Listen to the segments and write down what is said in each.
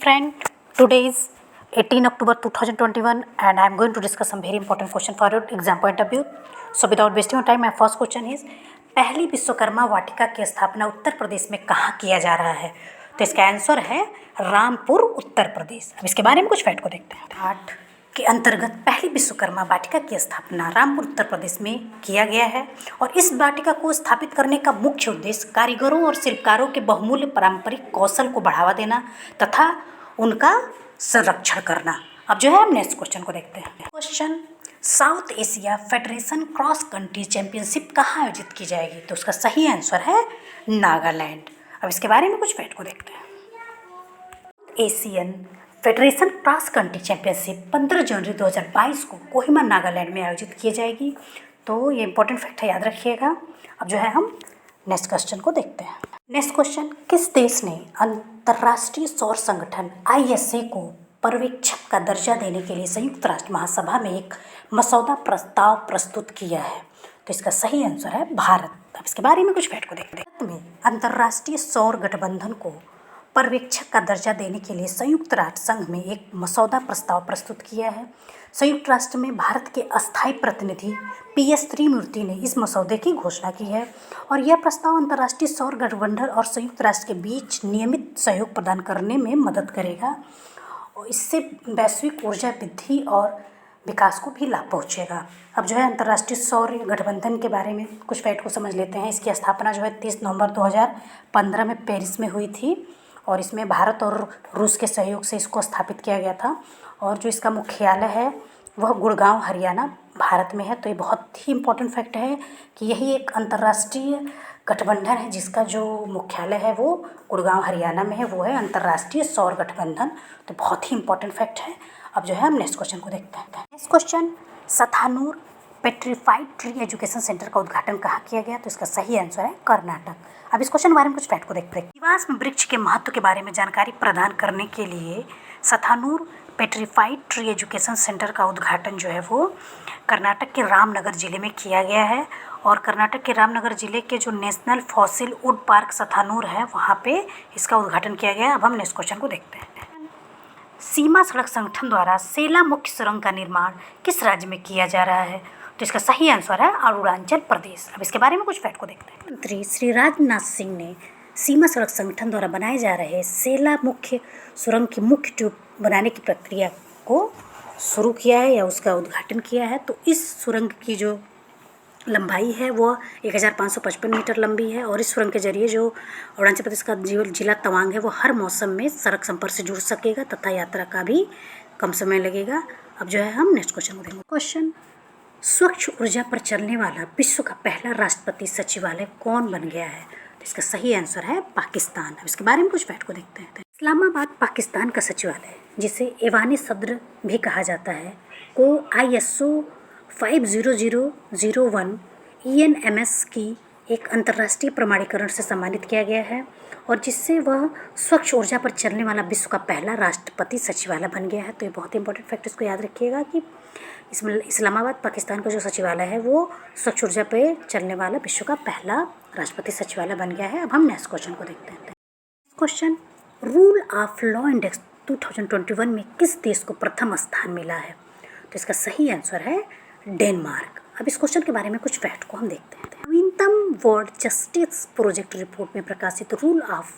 friend, today is 18 October 2021 and I am going to discuss some very important question for your exam point of view. So without wasting your time, my first question is पहली विश्वकर्मा वाटिका की स्थापना उत्तर प्रदेश में कहाँ किया जा रहा है? तो इसका आंसर है रामपुर उत्तर प्रदेश। अब इसके बारे में कुछ फैक्ट को देखते हैं। पाठ के अंतर्गत पहली विश्वकर्मा वाटिका की स्थापना रामपुर उत्तर प्रदेश में किया गया है और इस वाटिका को स्थापित करने का मुख्य उद्देश्य कारीगरों और शिल्पकारों के बहुमूल्य पारंपरिक कौशल को बढ़ावा देना तथा उनका संरक्षण करना। अब जो है हम नेक्स्ट क्वेश्चन को देखते हैं। Question, south Asia federation cross country championship कहाँ आयोजित की जाएगी? तो उसका सही आंसर है नागालैंड। अब इसके बारे में कुछ फैक्ट को देखते हैं। Asian federation cross country championship 15 जनवरी 2022 को कोहिमा नागालैंड में आयोजित की जाएगी। तो ये इंपॉर्टेंट फैक्ट है, याद रखिएगा। अब जो है हम नेक्स्ट क्वेश्चन को देखते हैं। नेक्स्ट क्वेश्चन, किस देश ने अंतर्राष्ट्रीय सौर संगठन ISA को पर्यवेक्षक का दर्जा देने के लिए संयुक्त राष्ट्र महासभा में एक मसौदा प्रस्ताव प्रस्तुत किया है? तो इसका सही आंसर है भारत। अब इसके बारे में कुछ फैक्ट को देखते हैं। भारत में अंतर्राष्ट्रीय सौर गठबंधन को पर्यवेक्षक का दर्जा देने के लिए संयुक्त राष्ट्र संघ में एक मसौदा प्रस्ताव प्रस्तुत किया है। संयुक्त राष्ट्र में भारत के अस्थायी प्रतिनिधि PS त्रिमूर्ति ने इस मसौदे की घोषणा की है और यह प्रस्ताव अंतर्राष्ट्रीय सौर गठबंधन और संयुक्त राष्ट्र के बीच नियमित सहयोग प्रदान करने में मदद करेगा और इससे वैश्विक ऊर्जा वृद्धि और विकास को भी लाभ पहुँचेगा। अब जो है अंतर्राष्ट्रीय सौर गठबंधन के बारे में कुछ फैक्ट को समझ लेते हैं। इसकी स्थापना जो है 30 नवंबर 2015 में पेरिस में हुई थी और इसमें भारत और रूस के सहयोग से इसको स्थापित किया गया था और जो इसका मुख्यालय है वह गुड़गांव हरियाणा भारत में है। तो ये बहुत ही इम्पोर्टेंट फैक्ट है कि यही एक अंतर्राष्ट्रीय गठबंधन है जिसका जो मुख्यालय है वो गुड़गांव हरियाणा में है, वो है अंतर्राष्ट्रीय सौर गठबंधन। तो बहुत ही इम्पोर्टेंट फैक्ट है। अब जो है हम नेक्स्ट क्वेश्चन को देखते हैं। Next question, Sathanur petrified tree education centre का उद्घाटन कहाँ किया गया? तो इसका सही आंसर है कर्नाटक। अब इस क्वेश्चन के बारे में कुछ फैक्ट को देखते हैं। जीवाश्म वृक्ष के महत्व के बारे में जानकारी प्रदान करने के लिए सथानूर पेट्रीफाइड ट्री एजुकेशन सेंटर का उद्घाटन जो है वो कर्नाटक के रामनगर जिले में किया गया है और कर्नाटक के रामनगर जिले के जो नेशनल फॉसिल वुड पार्क सथानूर है वहाँ पे इसका उद्घाटन किया गया है। अब हम नेक्स्ट क्वेश्चन को देखते हैं। सीमा सड़क संगठन द्वारा सेला मुख्य सुरंग का निर्माण किस राज्य में किया जा रहा है? तो इसका सही आंसर है अरुणाचल प्रदेश। अब इसके बारे में कुछ फैक्ट को देखते हैं। मंत्री श्री राजनाथ सिंह ने सीमा सड़क संगठन द्वारा बनाए जा रहे सेला मुख्य सुरंग की मुख्य ट्यूब बनाने की प्रक्रिया को शुरू किया है या उसका उद्घाटन किया है। तो इस सुरंग की जो लंबाई है वो 1555 मीटर लंबी है और इस सुरंग के जरिए जो अरुणाचल प्रदेश का जिला तवांग है वो हर मौसम में सड़क संपर्क से जुड़ सकेगा तथा यात्रा का भी कम समय लगेगा। अब जो है हम नेक्स्ट क्वेश्चन को देखेंगे। क्वेश्चन, स्वच्छ ऊर्जा पर चलने वाला विश्व का पहला राष्ट्रपति सचिवालय कौन बन गया है? तो इसका सही आंसर है पाकिस्तान। अब इसके बारे में कुछ फैक्ट को देखते हैं। इस्लामाबाद पाकिस्तान का सचिवालय जिसे ऐवान सदर भी कहा जाता है को ISO 50001 ENMS की एक अंतर्राष्ट्रीय प्रमाणीकरण से सम्मानित किया गया है और जिससे वह स्वच्छ ऊर्जा पर चलने वाला विश्व का पहला राष्ट्रपति सचिवालय बन गया है। तो ये बहुत इंपॉर्टेंट फैक्ट इसको याद रखिएगा कि इसमें इस्लामाबाद पाकिस्तान का जो सचिवालय है वो स्वच्छ ऊर्जा पर चलने वाला विश्व का पहला राष्ट्रपति सचिवालय बन गया है। अब हम नेक्स्ट क्वेश्चन को देखते हैं। Question, rule of law index 2021 में किस देश को प्रथम स्थान मिला है? तो इसका सही आंसर है डेनमार्क। अब इस क्वेश्चन के बारे में कुछ फैक्ट को हम देखते हैं। नवीनतम वर्ल्ड जस्टिस प्रोजेक्ट रिपोर्ट में प्रकाशित रूल ऑफ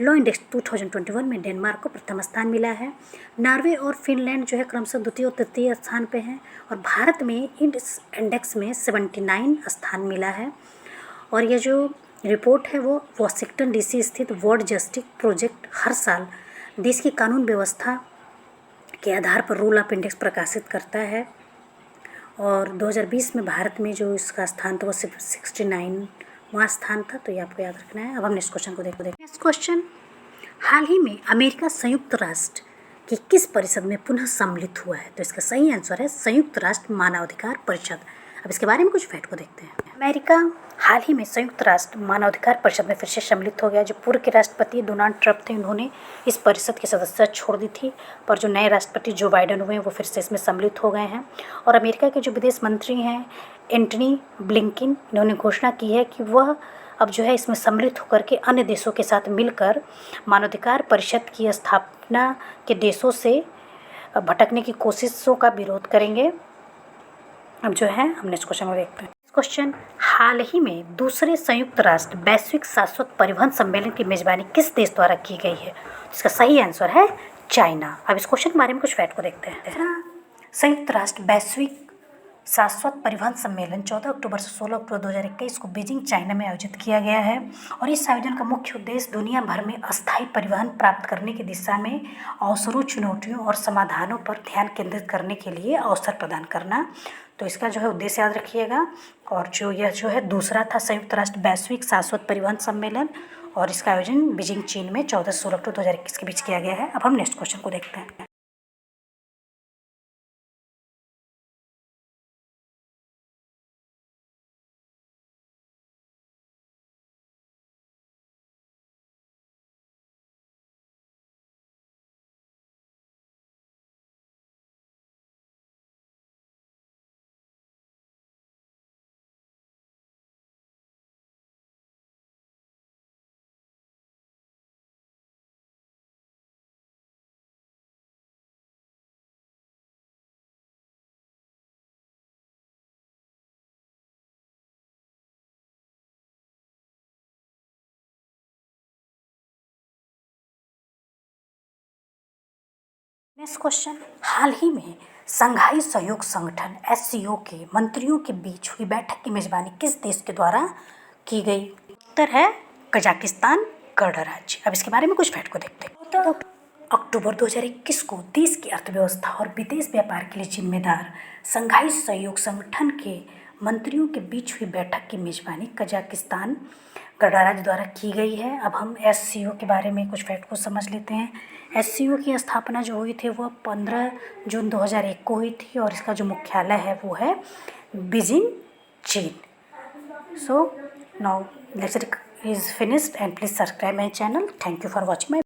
लॉ इंडेक्स 2021 में डेनमार्क को प्रथम स्थान मिला है। नॉर्वे और फिनलैंड जो है क्रमशः द्वितीय और तृतीय स्थान पे हैं और भारत में इस इंडेक्स में 79 स्थान मिला है और ये जो रिपोर्ट है वो वाशिंगटन DC स्थित वर्ल्ड जस्टिस प्रोजेक्ट हर साल देश की कानून व्यवस्था के आधार पर रूल ऑफ इंडेक्स प्रकाशित करता है और 2020 में भारत में जो इसका स्थान था वो सिर्फ 69वां स्थान था। तो ये आपको याद रखना है। अब हम नेक्स्ट क्वेश्चन को देखते हैं। नेक्स्ट क्वेश्चन, हाल ही में अमेरिका संयुक्त राष्ट्र की किस परिषद में पुनः सम्मिलित हुआ है? तो इसका सही आंसर है संयुक्त राष्ट्र मानवाधिकार परिषद। अब इसके बारे में कुछ फैक्ट को देखते हैं। अमेरिका हाल ही में संयुक्त राष्ट्र मानवाधिकार परिषद में फिर से सम्मिलित हो गया। जो पूर्व के राष्ट्रपति डोनाल्ड ट्रंप थे उन्होंने इस परिषद की सदस्यता छोड़ दी थी, पर जो नए राष्ट्रपति जो बाइडेन हुए हैं वो फिर से इसमें सम्मिलित हो गए हैं। और अमेरिका के जो विदेश मंत्री हैं एंटनी ब्लिंकन, इन्होंने घोषणा की है कि वह अब जो है इसमें सम्मिलित होकर के अन्य देशों के साथ मिलकर मानवाधिकार परिषद की स्थापना के देशों से भटकने की कोशिशों का विरोध करेंगे। अब जो है हम नेक्स्ट क्वेश्चन को देखते हैं। क्वेश्चन, हाल ही में दूसरे संयुक्त राष्ट्र वैश्विक शाश्वत परिवहन सम्मेलन की मेजबानी किस देश द्वारा की गई है? इसका सही आंसर है चाइना। अब इस क्वेश्चन के बारे में कुछ फैक्ट को देखते हैं। संयुक्त राष्ट्र वैश्विक शाश्वत परिवहन सम्मेलन 14 अक्टूबर से 16 अक्टूबर 2021 को बीजिंग, चाइना में आयोजित किया गया है और इस आयोजन का मुख्य उद्देश्य दुनिया भर में अस्थायी परिवहन प्राप्त करने की दिशा में अवसरों, चुनौतियों और समाधानों पर ध्यान केंद्रित करने के लिए अवसर प्रदान करना। तो इसका जो है उद्देश्य याद रखिएगा। और यह जो है दूसरा था संयुक्त राष्ट्र वैश्विक शाश्वत परिवहन सम्मेलन और इसका आयोजन बीजिंग, चीन में 14 से 16 अक्टूबर 2021 के बीच किया गया है। अब हम नेक्स्ट क्वेश्चन को देखते हैं। नेक्स्ट क्वेश्चन, हाल ही में संघाई सहयोग संगठन SCO के मंत्रियों के बीच हुई बैठक की मेजबानी किस देश के द्वारा की गई? उत्तर है कजाकिस्तान गणराज्य। अब इसके बारे में कुछ फैक्ट को देखते हैं। तो अक्टूबर 2021 को देश की अर्थव्यवस्था और विदेश व्यापार के लिए जिम्मेदार संघाई सहयोग संगठन के मंत्रियों के बीच हुई बैठक की मेजबानी कजाकिस्तान गणराज्य द्वारा की गई है। अब हम SCO के बारे में कुछ फैक्ट को समझ लेते हैं। SCO की स्थापना जो हुई थी वह 15 जून 2001 को हुई थी और इसका जो मुख्यालय है वो है बीजिंग, चीन। So now lecture is finished and please subscribe my channel. Thank you for watching my